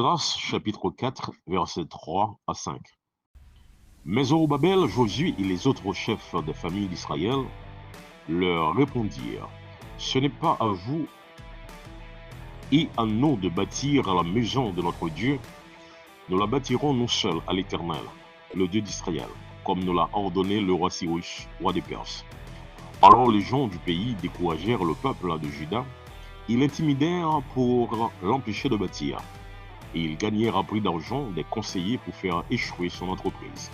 Esdras, chapitre 4, versets 3 à 5. Mais Zorobabel, Josué et les autres chefs des familles d'Israël leur répondirent: Ce n'est pas à vous et à nous de bâtir la maison de notre Dieu, nous la bâtirons nous seuls à l'Éternel, le Dieu d'Israël, comme nous l'a ordonné le roi Cyrus, roi des Perses. Alors les gens du pays découragèrent le peuple de Juda, ils l'intimidèrent pour l'empêcher de bâtir, et ils gagnèrent à prix d'argent des conseillers pour faire échouer son entreprise.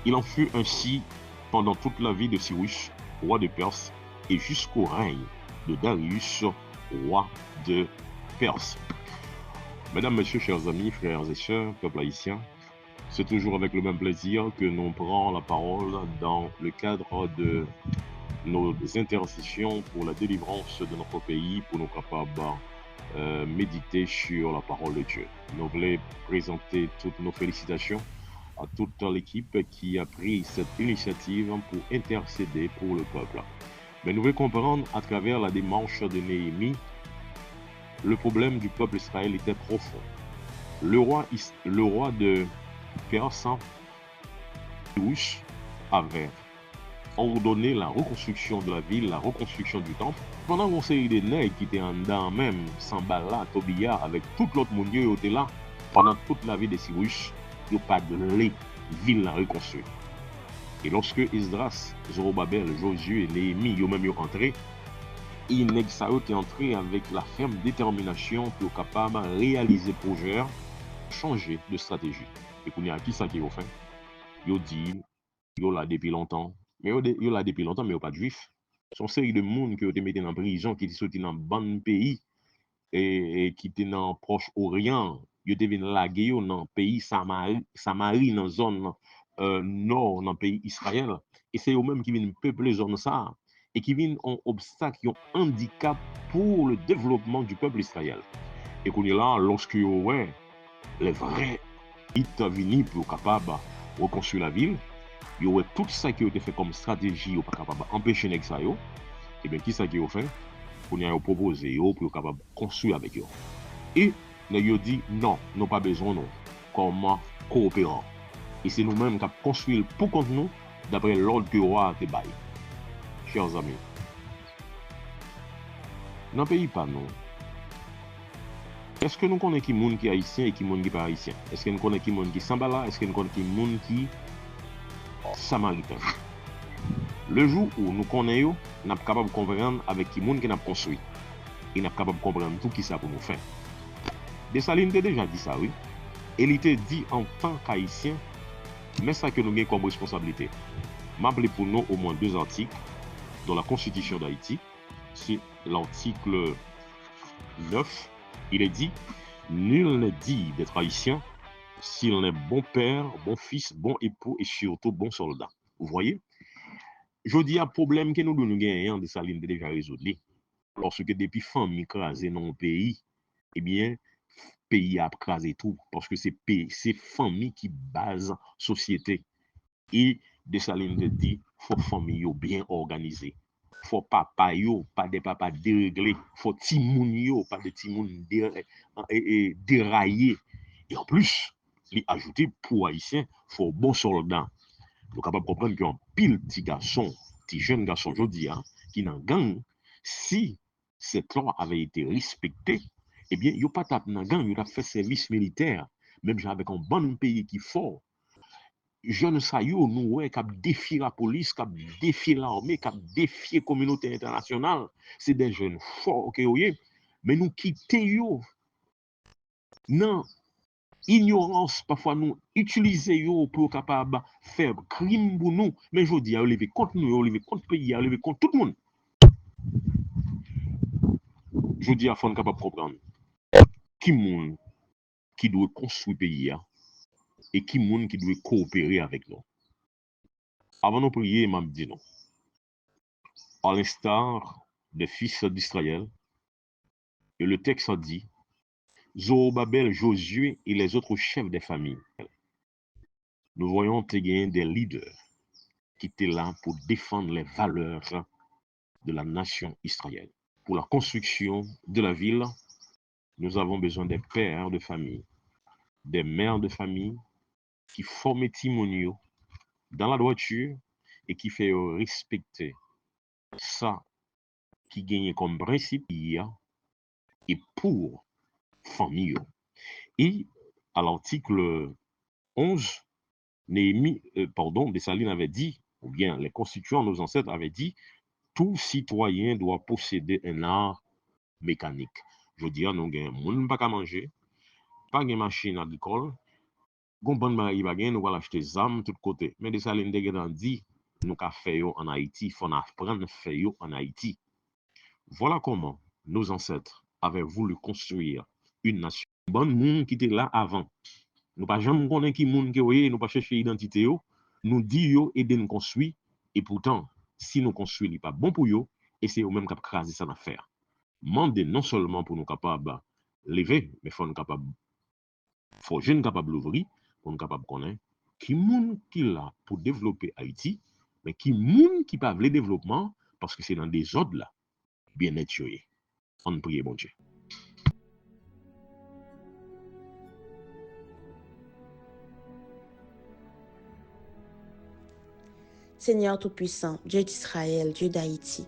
Il en fut ainsi pendant toute la vie de Cyrus, roi de Perse, et jusqu'au règne de Darius, roi de Perse. Mesdames, Messieurs, chers amis, frères et sœurs, peuple haïtien, c'est toujours avec le même plaisir que nous prenons la parole dans le cadre de nos intercessions pour la délivrance de notre pays, pour nous capables méditer sur la parole de Dieu. Nous voulons présenter toutes nos félicitations à toute l'équipe qui a pris cette initiative pour intercéder pour le peuple. Mais nous voulons comprendre à travers la démarche de Néhémie, le problème du peuple Israël était profond. Le roi de Perse, Cyrus, avait ordonné la reconstruction de la ville, la reconstruction du temple. Pendant qu'on série des nègres qui étaient en dedans même, Sambala, Tobia, avec tout l'autre monde qui était là, pendant toute la vie de Cyrus, il n'y a pas de ville à reconstruire. Et lorsque Esdras, Zorobabel, Josué et Néhémie ont même entré, ils sont entrés avec la ferme détermination pour être capable de réaliser le projet, changer de stratégie. Et qu'on y a qui ça qui ont fait? Ils ont dit, ils là depuis longtemps, mais ils là depuis longtemps, mais ils n'ont pas de juifs. Son série de monde qui ont été mis en prison, qui sont dans un bon pays et qui étaient dans le Proche-Orient, ils étaient venus laguer dans le pays Samarie, dans la zone nord, dans le pays Israël. Et c'est eux-mêmes qui viennent peupler zone ça et qui viennent en obstacle, qui ont handicap pour le développement du peuple Israël. Et qu'on est là, lorsque ouais, les vrais viennent pour capable de reconstruire la ville, il y aurait tout ça qui a été fait comme stratégie pour capable d'empêcher les ça. Et bien, qui ça qui a fait? Qu'on a proposé pour capable de construire avec eux. Et nous dit non, nous pas besoin non, comme coopérants. Et c'est nous-mêmes qui avons construit pour contre nous d'après l'ordre que le roi a baillé. Chers amis, dans le pays pas nous. Est-ce que nous connaissons qui monde qui est haïtien et qui monde qui pas haïtien? Est-ce que nous connaissons qui monde qui Sambala? Est-ce que nous connaissons qui monde qui samaritain? Le jour où nous connaissons, nous sommes capables de comprendre avec qui monde qui n'a construit. Et nous sommes capables de comprendre tout qui ça pour nous faire. Dessalines a déjà dit ça, oui. Et il était dit en tant qu'haïtien, mais ça que nous avons comme responsabilité. M'appeler pour nous au moins 2 articles dans la Constitution d'Haïti. C'est l'article 9. Il est dit, nul n'est dit d'être haïtien s'il est bon père, bon fils, bon époux et surtout bon soldat. Vous voyez? Je dis un problème que nous gagnons de Saline déjà résolu. Lorsque depuis famille crasée dans le pays, eh bien, pays a crasé tout. Parce que c'est famille qui base société. Et Dessalines dit, faut famille bien organisée. Faut papa yo, pas des papas déréglés. Faut timoun yo, pas des timoun déraillés. Et en plus, il ajouté pour haïtien, faut bon soldat. Nous sommes capables de comprendre qu'un pile petit garçon, petit jeune garçon, je dis, hein, qui n'en gang, si cette loi avait été respectée, eh bien, il n'y a pas tapé dans gang, il a fait service militaire, même avec un bon pays qui est fort. Jeunes sa yo, nous, qui a défié la police, qui a défié l'armée, qui a défié la communauté internationale. C'est des jeunes forts, ok, oui, mais nous quittons, non, ignorance, parfois nous utilisons pour capable faire crime pour nous, mais je dis, lever contre nous, lever contre le pays, lever contre tout le monde. Je dis, il faut capable de comprendre qui monde qui doit construire le pays et qui monde qui doit coopérer avec nous. Avant de prier, je dis non. À l'instar des fils d'Israël, et le texte a dit, Zorobabel, Josué et les autres chefs des familles. Nous voyons des leaders qui étaient là pour défendre les valeurs de la nation Israël. Pour la construction de la ville, nous avons besoin des pères de famille. des mères de famille qui forment Timonio dans la droiture et qui fait respecter ça qui gagne comme principe hier et pour famille. Et à l'article 11, Dessalines avait dit, ou bien les constituants, nos ancêtres avaient dit, tout citoyen doit posséder un art mécanique. Je veux dire, nous avons pas qu'à manger, pas de machine agricole, gon bon mari bagay, nous allons acheter des armes de tous côtés. Mais Dessalines dit, nous avons fait en Haïti, il faut apprendre à faire en Haïti. Voilà comment nos ancêtres avaient voulu construire une nation. Bon monde qui était là avant. Nous pas jamais connaître qui monde qui voyez, nous pas chercher identité yo, nous dit yo aider nous construire et pourtant si nous construisons pas bon pour yo et c'est eux même qui craser ça affaire. Mandez non seulement pour nous capables lever, mais faut jeune capable d'ouvrir pour nous capable connaître qui monde qui là pour développer Haïti, mais qui monde qui pas le développement parce que c'est dans des ordres là bien être yoé. On prie bon Dieu. Seigneur Tout-Puissant, Dieu d'Israël, Dieu d'Haïti,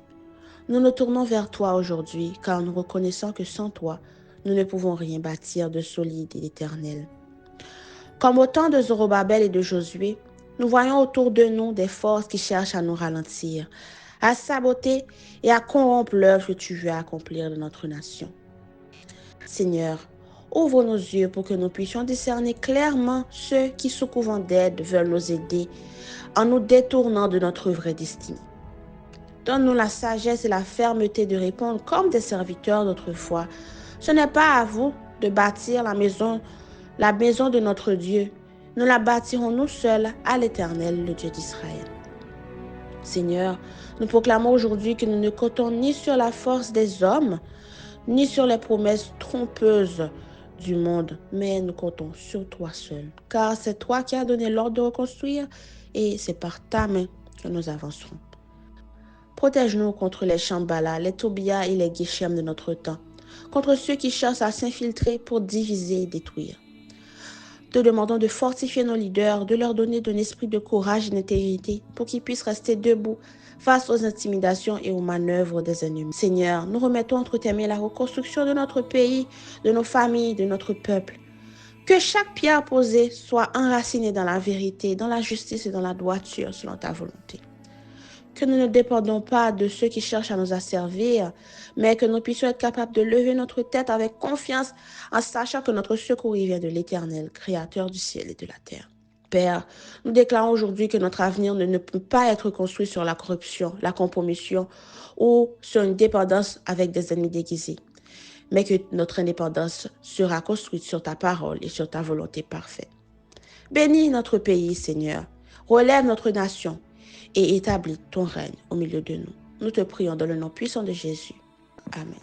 nous nous tournons vers toi aujourd'hui car nous reconnaissons que sans toi, nous ne pouvons rien bâtir de solide et d'éternel. Comme au temps de Zorobabel et de Josué, nous voyons autour de nous des forces qui cherchent à nous ralentir, à saboter et à corrompre l'œuvre que tu veux accomplir de notre nation. Seigneur, ouvre nos yeux pour que nous puissions discerner clairement ceux qui, sous couvert d'aide, veulent nous aider en nous détournant de notre vraie destinée. Donne-nous la sagesse et la fermeté de répondre comme des serviteurs d'autrefois. Ce n'est pas à vous de bâtir la maison de notre Dieu. Nous la bâtirons nous seuls à l'Éternel, le Dieu d'Israël. Seigneur, nous proclamons aujourd'hui que nous ne comptons ni sur la force des hommes, ni sur les promesses trompeuses du monde, mais nous comptons sur toi seul, car c'est toi qui as donné l'ordre de reconstruire et c'est par ta main que nous avancerons. Protège-nous contre les Shambhala, les Tobia et les Geshem de notre temps, contre ceux qui cherchent à s'infiltrer pour diviser et détruire. Te demandons de fortifier nos leaders, de leur donner un esprit de courage et d'intégrité pour qu'ils puissent rester debout face aux intimidations et aux manœuvres des ennemis. Seigneur, nous remettons entre tes mains la reconstruction de notre pays, de nos familles, de notre peuple. Que chaque pierre posée soit enracinée dans la vérité, dans la justice et dans la droiture selon ta volonté. Que nous ne dépendons pas de ceux qui cherchent à nous asservir, mais que nous puissions être capables de lever notre tête avec confiance en sachant que notre secours vient de l'Éternel, Créateur du ciel et de la terre. Père, nous déclarons aujourd'hui que notre avenir ne peut pas être construit sur la corruption, la compromission ou sur une dépendance avec des ennemis déguisés, mais que notre indépendance sera construite sur ta parole et sur ta volonté parfaite. Bénis notre pays, Seigneur. Relève notre nation et établis ton règne au milieu de nous. Nous te prions dans le nom puissant de Jésus. Amen.